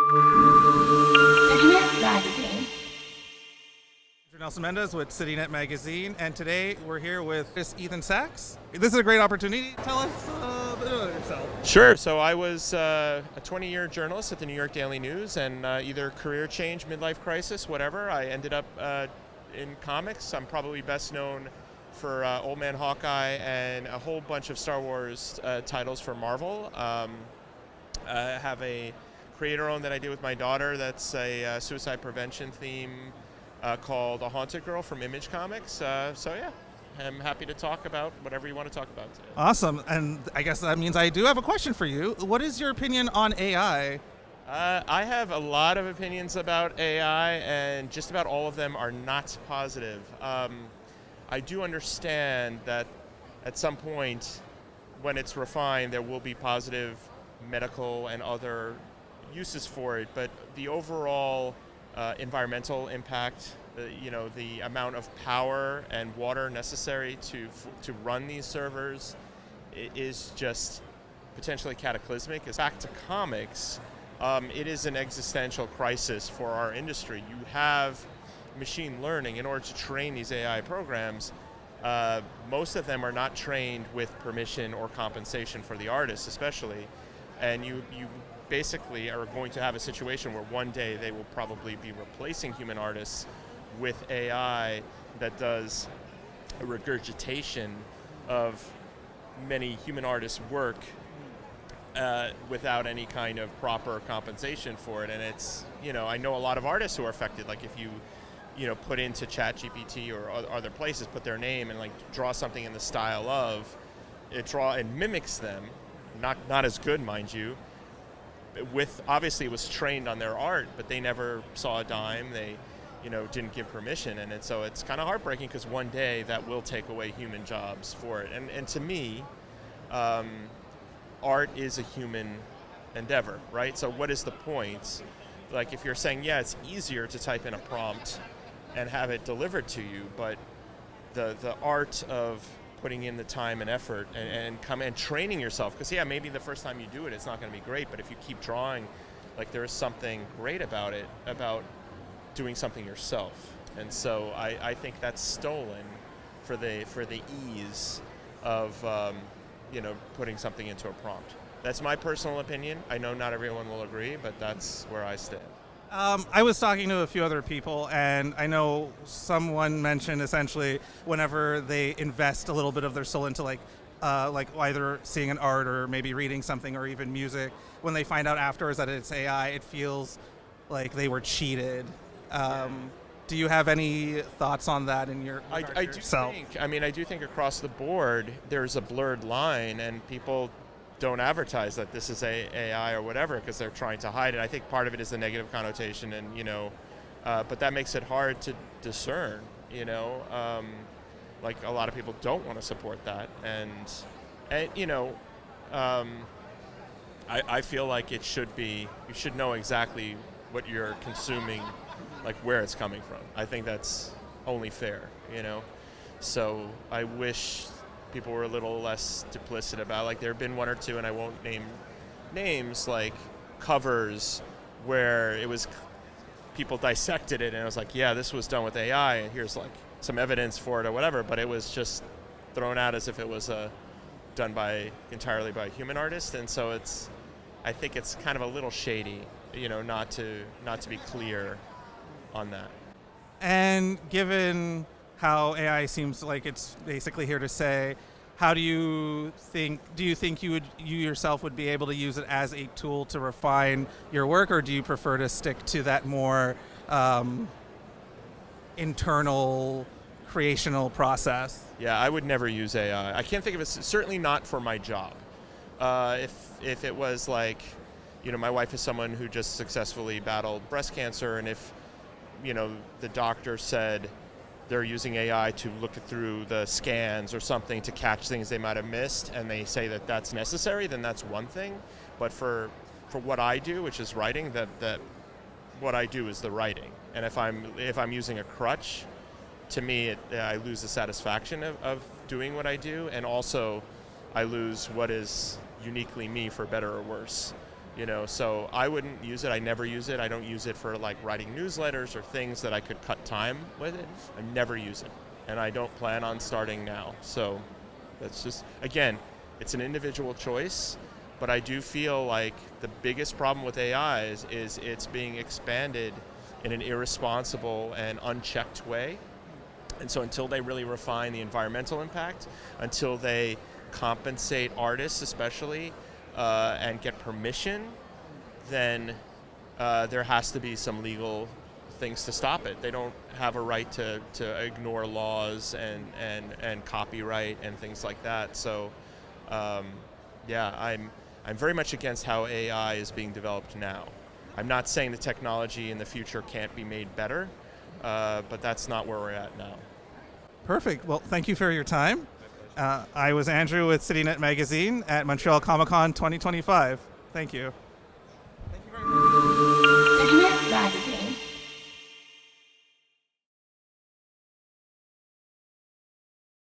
Internet Magazine. Nelson Mendez with CityNet Magazine, and today we're here with Ethan Sachs. This is a great opportunity. Tell us a bit about yourself. Sure. So I was a 20-year journalist at the New York Daily News, and either career change, midlife crisis, whatever. I ended up in comics. I'm probably best known for Old Man Hawkeye and a whole bunch of Star Wars titles for Marvel. I have a creator-owned that I did with my daughter that's a suicide prevention theme called A Haunted Girl from Image Comics. So yeah, I'm happy to talk about whatever you want to talk about today. Awesome, and I guess that means I do have a question for you. What is your opinion on AI? I have a lot of opinions about AI, and just about all of them are not positive. I do understand that at some point, when it's refined, there will be positive medical and other uses for it, but the overall environmental impact, the amount of power and water necessary to run these servers is just potentially cataclysmic. Back to comics, it is an existential crisis for our industry. You have machine learning in order to train these AI programs. Most of them are not trained with permission or compensation for the artists, especially, and you basically are going to have a situation where one day they will probably be replacing human artists with AI that does a regurgitation of many human artists' work without any kind of proper compensation for it. And it's, I know a lot of artists who are affected. Like if you put into ChatGPT or other places, put their name and like draw something in the style of, it mimics them, not as good, mind you. Obviously it was trained on their art, but they never saw a dime. They, didn't give permission, and so it's kind of heartbreaking because one day that will take away human jobs for it. And to me, art is a human endeavor, right? So what is the point? Like if you're saying, yeah, it's easier to type in a prompt and have it delivered to you, but the art of putting in the time and effort and training yourself, because yeah, maybe the first time you do it, it's not going to be great, but if you keep drawing, like there is something great about it, about doing something yourself. And so I think that's stolen for the ease of putting something into a prompt. That's my personal opinion. I know not everyone will agree, but that's where I stand. I was talking to a few other people, and I know someone mentioned essentially whenever they invest a little bit of their soul into like either seeing an art or maybe reading something or even music, when they find out afterwards that it's AI, it feels like they were cheated. Do you have any thoughts on that in your I do think across the board there's a blurred line, and people don't advertise that this is AI or whatever because they're trying to hide it. I think part of it is the negative connotation, and but that makes it hard to discern. Like a lot of people don't want to support that, and I feel like it should be. You should know exactly what you're consuming, like where it's coming from. I think that's only fair. So I wish people were a little less duplicit about it. Like there have been one or two, and I won't name names, like covers where it was people dissected it and it was like, yeah, this was done with AI and here's like some evidence for it or whatever, but it was just thrown out as if it was done entirely by a human artist. And so I think it's kind of a little shady, not to be clear on that. And given how AI seems like it's basically here to stay, do you think you yourself would be able to use it as a tool to refine your work, or do you prefer to stick to that more internal creational process? Yeah, I would never use AI. I can't think of it, certainly not for my job. If it was like, my wife is someone who just successfully battled breast cancer, and if, the doctor said they're using AI to look through the scans or something to catch things they might have missed, and they say that that's necessary, then that's one thing. But for what I do, which is writing, that what I do is the writing. And if I'm using a crutch, to me, I lose the satisfaction of doing what I do, and also I lose what is uniquely me, for better or worse. So I wouldn't use it. I never use it. I don't use it for like writing newsletters or things that I could cut time with it. I never use it, and I don't plan on starting now. So that's just, again, it's an individual choice, but I do feel like the biggest problem with AI is it's being expanded in an irresponsible and unchecked way. And so until they really refine the environmental impact, until they compensate artists especially, and get permission, then there has to be some legal things to stop it. They don't have a right to ignore laws and copyright and things like that. So yeah, I'm very much against how AI is being developed now. I'm not saying the technology in the future can't be made better, but that's not where we're at now. Perfect. Well, thank you for your time. I was Andrew with CityNet Magazine at Montreal Comic Con 2025. Thank you.